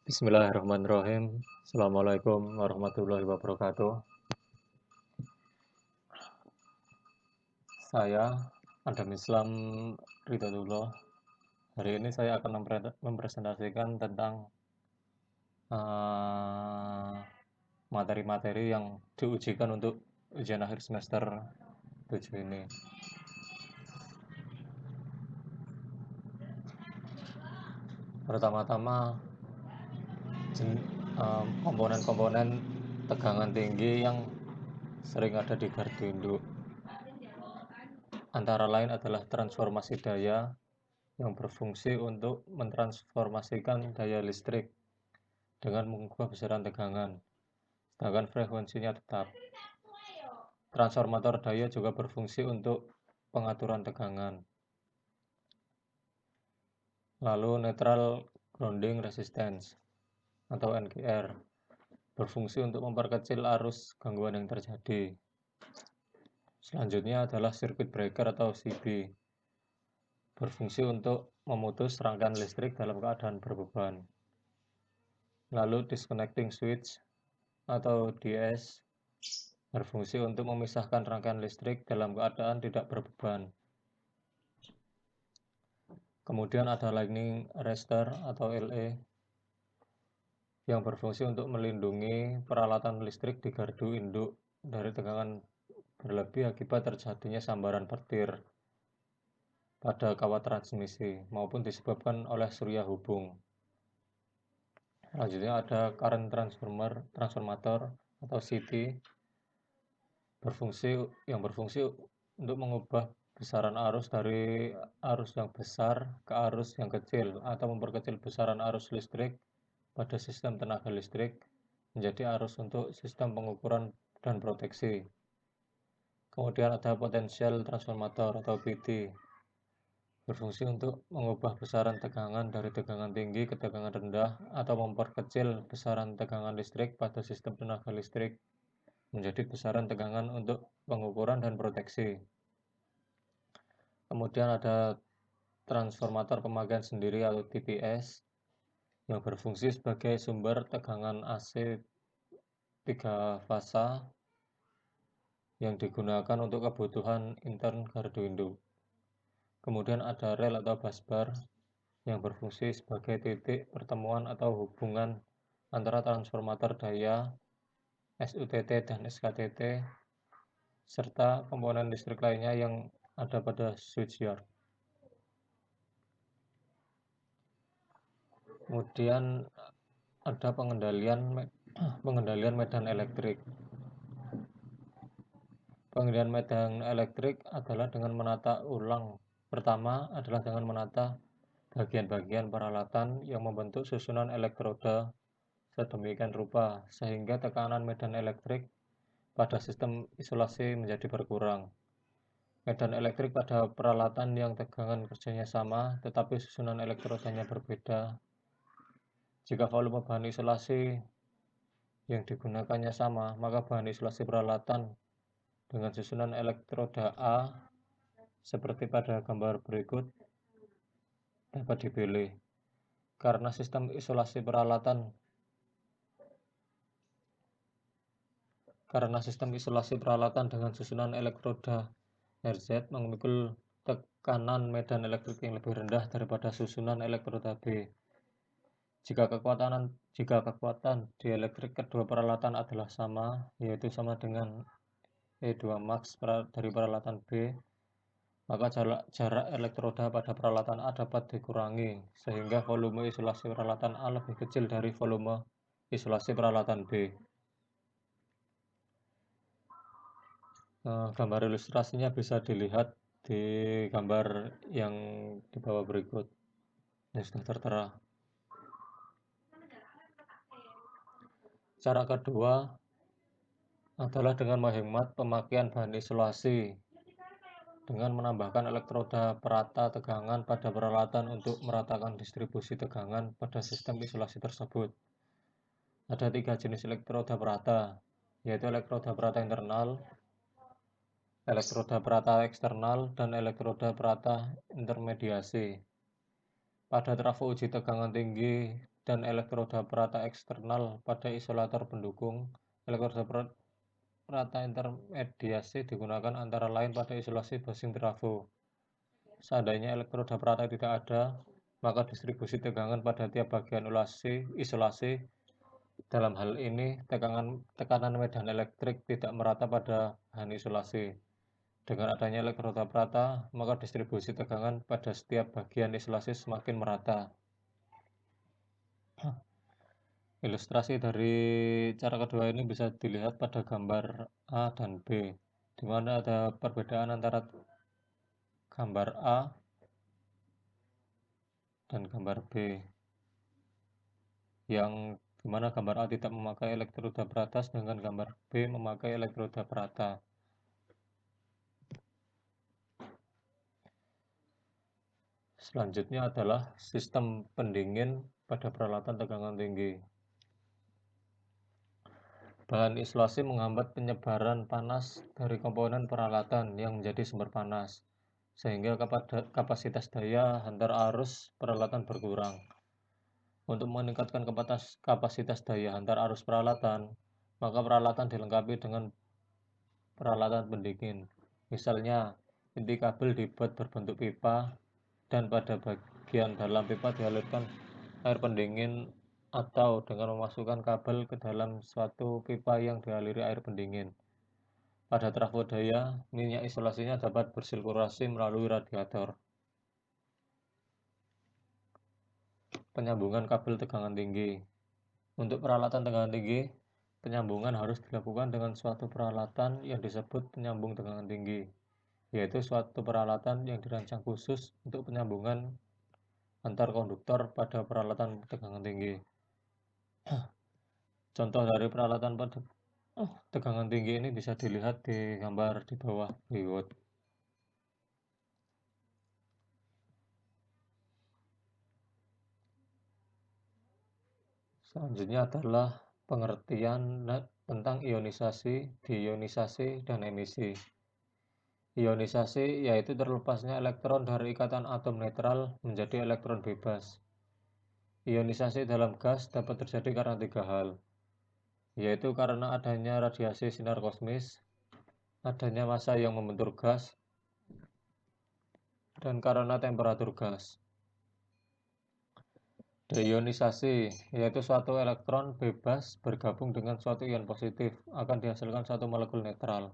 Bismillahirrahmanirrahim. Assalamualaikum warahmatullahi wabarakatuh. Saya Adam Islam Ridwanullah. Hari ini saya akan mempresentasikan tentang materi-materi yang diujikan untuk ujian akhir semester 7 ini. Pertama-tama, komponen-komponen tegangan tinggi yang sering ada di gardu induk. Antara lain adalah transformasi daya yang berfungsi untuk mentransformasikan daya listrik dengan mengubah besaran tegangan, sedangkan frekuensinya tetap. Transformator daya juga berfungsi untuk pengaturan tegangan. Lalu neutral grounding resistance atau NGR berfungsi untuk memperkecil arus gangguan yang terjadi. Selanjutnya adalah circuit breaker atau CB, berfungsi untuk memutus rangkaian listrik dalam keadaan berbeban. Lalu disconnecting switch atau DS berfungsi untuk memisahkan rangkaian listrik dalam keadaan tidak berbeban. Kemudian ada lightning arrestor atau LE yang berfungsi untuk melindungi peralatan listrik di gardu induk dari tegangan berlebih akibat terjadinya sambaran petir pada kawat transmisi maupun disebabkan oleh surya hubung. Selanjutnya ada current transformator atau CT berfungsi untuk mengubah besaran arus dari arus yang besar ke arus yang kecil atau memperkecil besaran arus listrik pada sistem tenaga listrik menjadi arus untuk sistem pengukuran dan proteksi. Kemudian ada potential transformator atau PT, berfungsi untuk mengubah besaran tegangan dari tegangan tinggi ke tegangan rendah atau memperkecil besaran tegangan listrik pada sistem tenaga listrik menjadi besaran tegangan untuk pengukuran dan proteksi. Kemudian ada transformator pemakaian sendiri atau TPS yang berfungsi sebagai sumber tegangan AC 3 fasa yang digunakan untuk kebutuhan intern gardu induk. Kemudian ada rel atau busbar yang berfungsi sebagai titik pertemuan atau hubungan antara transformator daya, SUTT dan SKTT, serta komponen listrik lainnya yang ada pada switchyard. Kemudian ada pengendalian medan elektrik. Pengendalian medan elektrik adalah dengan menata ulang. Pertama adalah dengan menata bagian-bagian peralatan yang membentuk susunan elektroda sedemikian rupa sehingga tekanan medan elektrik pada sistem isolasi menjadi berkurang. Medan elektrik pada peralatan yang tegangan kerjanya sama tetapi susunan elektrodanya berbeda. Jika volume bahan isolasi yang digunakannya sama, maka bahan isolasi peralatan dengan susunan elektroda A seperti pada gambar berikut dapat dipilih. Karena sistem isolasi peralatan dengan susunan elektroda RZ memikul tekanan medan elektrik yang lebih rendah daripada susunan elektroda B. Jika kekuatan dielektrik kedua peralatan adalah sama, yaitu sama dengan E2 max dari peralatan B, maka jarak elektroda pada peralatan A dapat dikurangi, sehingga volume isolasi peralatan A lebih kecil dari volume isolasi peralatan B. Gambar ilustrasinya bisa dilihat di gambar yang di bawah berikut, yang sudah tertera. Cara kedua adalah dengan menghemat pemakaian bahan isolasi dengan menambahkan elektroda perata tegangan pada peralatan untuk meratakan distribusi tegangan pada sistem isolasi tersebut. Ada 3 jenis elektroda perata, yaitu elektroda perata internal, elektroda perata eksternal, dan elektroda perata intermediasi. pada trafo uji tegangan tinggi dan elektroda perata eksternal pada isolator pendukung. Elektroda perata intermediasi digunakan antara lain pada isolasi buzzing trafo. Seandainya elektroda perata tidak ada, maka distribusi tegangan pada tiap bagian isolasi. Dalam hal ini, tekanan medan elektrik tidak merata pada bahan isolasi. Dengan adanya elektroda perata, maka distribusi tegangan pada setiap bagian isolasi semakin merata. Ilustrasi dari cara kedua ini bisa dilihat pada gambar A dan B, di mana ada perbedaan antara gambar A dan gambar B, yang dimana gambar A tidak memakai elektroda perata, sedangkan gambar B memakai elektroda perata. Selanjutnya adalah sistem pendingin pada peralatan tegangan tinggi. Bahan isolasi menghambat penyebaran panas dari komponen peralatan yang menjadi sumber panas, sehingga kapasitas daya antar arus peralatan berkurang. Untuk meningkatkan kapasitas daya antar arus peralatan, maka peralatan dilengkapi dengan peralatan pendingin. Misalnya, inti kabel dibuat berbentuk pipa, dan pada bagian dalam pipa dialirkan air pendingin atau dengan memasukkan kabel ke dalam suatu pipa yang dialiri air pendingin. Pada trafo daya, minyak isolasinya dapat bersirkulasi melalui radiator. Penyambungan kabel tegangan tinggi. Untuk peralatan tegangan tinggi, penyambungan harus dilakukan dengan suatu peralatan yang disebut penyambung tegangan tinggi, yaitu suatu peralatan yang dirancang khusus untuk penyambungan antar konduktor pada peralatan tegangan tinggi. Contoh dari peralatan pada tegangan tinggi ini bisa dilihat di gambar di bawah berikut. Selanjutnya adalah pengertian tentang ionisasi, deionisasi, dan emisi. Ionisasi yaitu terlepasnya elektron dari ikatan atom netral menjadi elektron bebas. Ionisasi dalam gas dapat terjadi karena 3 hal, yaitu karena adanya radiasi sinar kosmis, adanya massa yang membentur gas, dan karena temperatur gas. Deionisasi yaitu suatu elektron bebas bergabung dengan suatu ion positif akan dihasilkan satu molekul netral.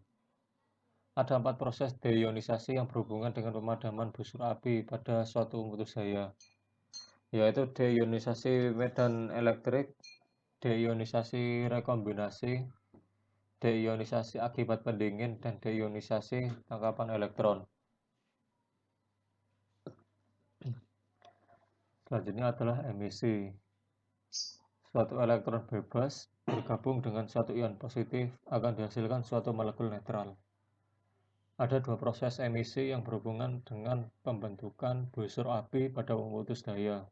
Ada 4 proses deionisasi yang berhubungan dengan pemadaman busur api pada suatu pembutus daya, yaitu deionisasi medan elektrik, deionisasi rekombinasi, deionisasi akibat pendingin, dan deionisasi tangkapan elektron. Selanjutnya adalah emisi. Suatu elektron bebas bergabung dengan suatu ion positif akan dihasilkan suatu molekul netral. Ada 2 proses emisi yang berhubungan dengan pembentukan busur api pada pembutus daya,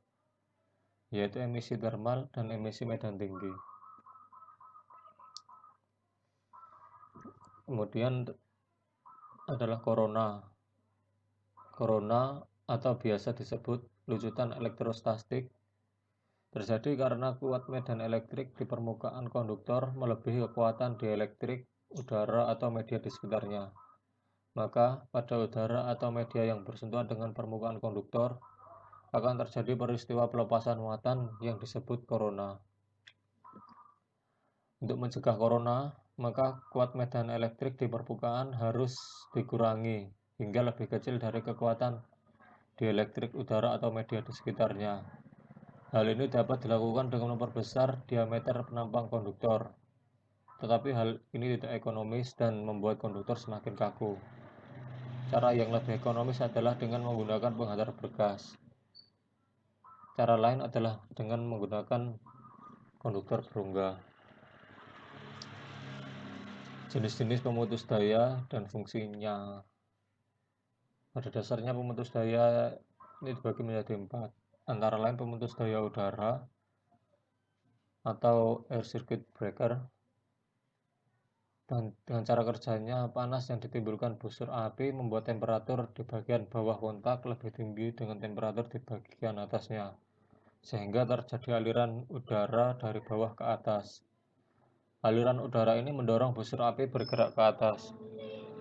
yaitu emisi termal dan emisi medan tinggi. Kemudian adalah korona. Korona atau biasa disebut lucutan elektrostatik terjadi karena kuat medan elektrik di permukaan konduktor melebihi kekuatan dielektrik udara atau media di sekitarnya. Maka pada udara atau media yang bersentuhan dengan permukaan konduktor akan terjadi peristiwa pelepasan muatan yang disebut korona. Untuk mencegah korona, maka kuat medan elektrik di permukaan harus dikurangi hingga lebih kecil dari kekuatan dielektrik udara atau media di sekitarnya. Hal ini dapat dilakukan dengan memperbesar diameter penampang konduktor, tetapi hal ini tidak ekonomis dan membuat konduktor semakin kaku. Cara yang lebih ekonomis adalah dengan menggunakan penghantar bergas. Cara lain adalah dengan menggunakan konduktor berongga. Jenis-jenis pemutus daya dan fungsinya. Pada dasarnya pemutus daya ini dibagi menjadi 4, antara lain pemutus daya udara atau air circuit breaker, Dan dengan cara kerjanya, panas yang ditimbulkan busur api membuat temperatur di bagian bawah kontak lebih tinggi dengan temperatur di bagian atasnya, sehingga terjadi aliran udara dari bawah ke atas. Aliran udara ini mendorong busur api bergerak ke atas.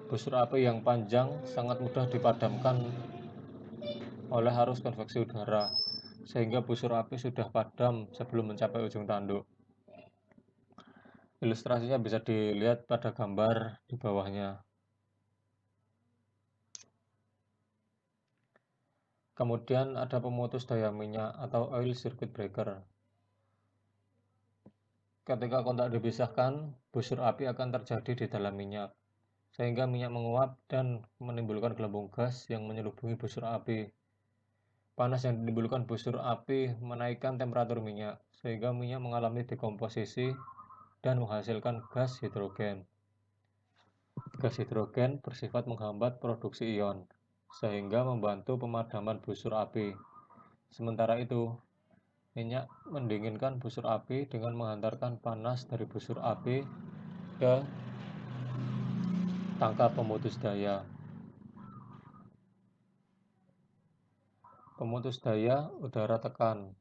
Busur api yang panjang sangat mudah dipadamkan oleh arus konveksi udara, sehingga busur api sudah padam sebelum mencapai ujung tanduk. Ilustrasinya bisa dilihat pada gambar di bawahnya. Kemudian ada pemutus daya minyak atau oil circuit breaker. Ketika kontak dipisahkan, busur api akan terjadi di dalam minyak, sehingga minyak menguap dan menimbulkan gelembung gas yang menyelubungi busur api. Panas yang ditimbulkan busur api menaikkan temperatur minyak, sehingga minyak mengalami dekomposisi dan menghasilkan gas hidrogen. Gas hidrogen bersifat menghambat produksi ion, sehingga membantu pemadaman busur api. Sementara itu, minyak mendinginkan busur api dengan menghantarkan panas dari busur api ke tangkap pemutus daya. Pemutus daya udara tekan.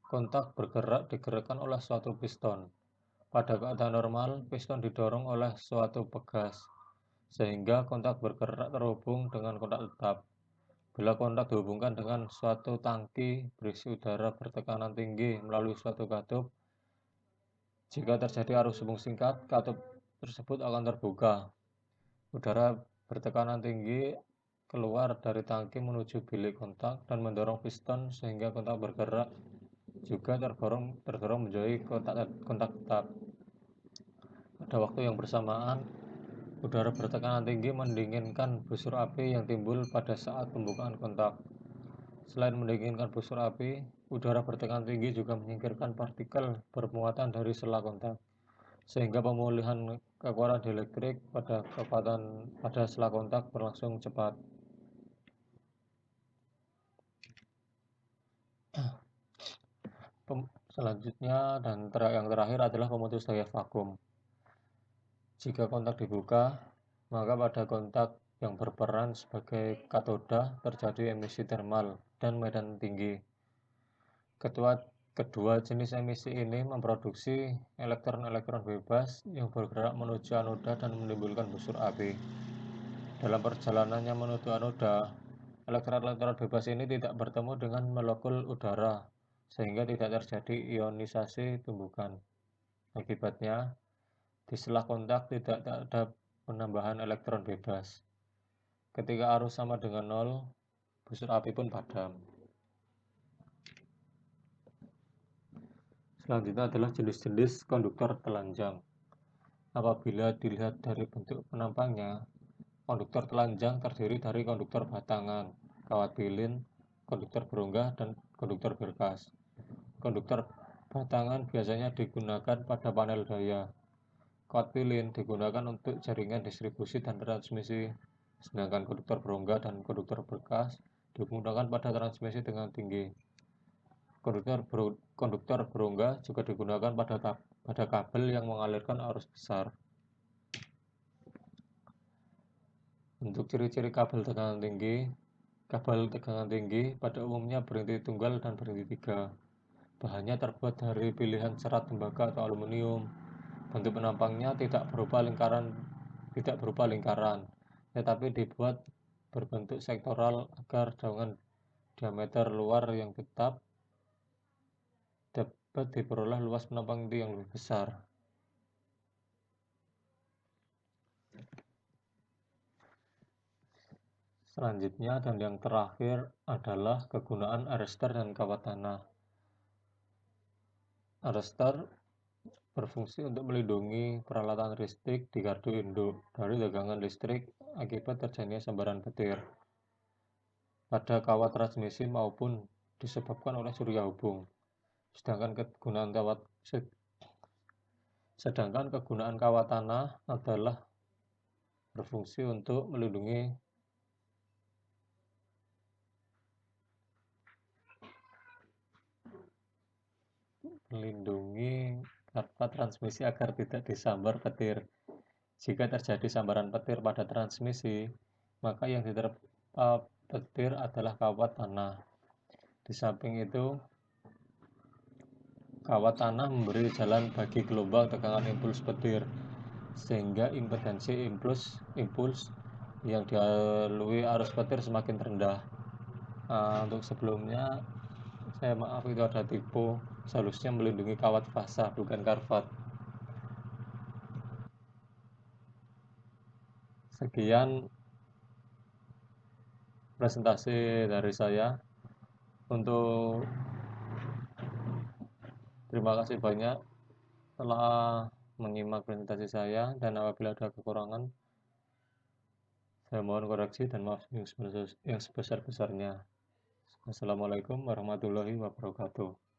Kontak bergerak digerakkan oleh suatu piston. Pada keadaan normal, piston didorong oleh suatu pegas, sehingga kontak bergerak terhubung dengan kontak tetap. Bila kontak dihubungkan dengan suatu tangki berisi udara bertekanan tinggi melalui suatu katup, jika terjadi arus hubung singkat, katup tersebut akan terbuka. Udara bertekanan tinggi keluar dari tangki menuju bilik kontak dan mendorong piston sehingga kontak bergerak juga terdorong menjadi kontak tetap. Pada waktu yang bersamaan, udara bertekanan tinggi mendinginkan busur api yang timbul pada saat pembukaan kontak. Selain mendinginkan busur api, udara bertekanan tinggi juga menyingkirkan partikel bermuatan dari sela kontak, sehingga pemulihan kekuatan dieletrik pada sela kontak berlangsung cepat. Selanjutnya dan yang terakhir adalah pemutus daya vakum. Jika kontak dibuka, maka pada kontak yang berperan sebagai katoda terjadi emisi termal dan medan tinggi. Kedua jenis emisi ini memproduksi elektron-elektron bebas yang bergerak menuju anoda dan menimbulkan busur api. Dalam perjalanannya menuju anoda, elektron-elektron bebas ini tidak bertemu dengan molekul udara, sehingga tidak terjadi ionisasi tumbukan. Akibatnya, di sela kontak tidak ada penambahan elektron bebas. Ketika arus sama dengan nol, busur api pun padam. Selanjutnya adalah jenis-jenis konduktor telanjang. Apabila dilihat dari bentuk penampangnya, konduktor telanjang terdiri dari konduktor batangan, kawat pilin, konduktor berongga, dan konduktor berkas. Konduktor batangan biasanya digunakan pada panel daya. Kawat pilin digunakan untuk jaringan distribusi dan transmisi, sedangkan konduktor berongga dan konduktor berkas digunakan pada transmisi dengan tinggi. Konduktor berongga juga digunakan pada kabel yang mengalirkan arus besar. Untuk ciri-ciri kabel tegangan tinggi, pada umumnya berhenti tunggal dan berhenti tiga. Bahannya terbuat dari pilihan serat tembaga atau aluminium. Bentuk penampangnya tidak berupa lingkaran, tetapi dibuat berbentuk sektoral agar dengan diameter luar yang tetap dapat diperoleh luas penampang yang lebih besar. Selanjutnya dan yang terakhir adalah kegunaan arrestor dan kawat tanah. Arrestor berfungsi untuk melindungi peralatan listrik di gardu induk dari tegangan listrik akibat terjadinya sambaran petir pada kawat transmisi maupun disebabkan oleh surya hubung. Sedangkan kegunaan kawat tanah adalah berfungsi untuk melindungi kawat transmisi agar tidak disambar petir. Jika terjadi sambaran petir pada transmisi, maka yang diterpa petir adalah kawat tanah. Di samping itu, kawat tanah memberi jalan bagi gelombang tegangan impuls petir, sehingga impedansi impuls yang dilalui arus petir semakin rendah. Untuk sebelumnya, saya maaf itu ada tipu, seharusnya melindungi kawat fasa, bukan karvat. Sekian presentasi dari saya. Untuk terima kasih banyak telah menyimak presentasi saya, dan apabila ada kekurangan, saya mohon koreksi dan maaf yang sebesar-besarnya. Assalamualaikum warahmatullahi wabarakatuh.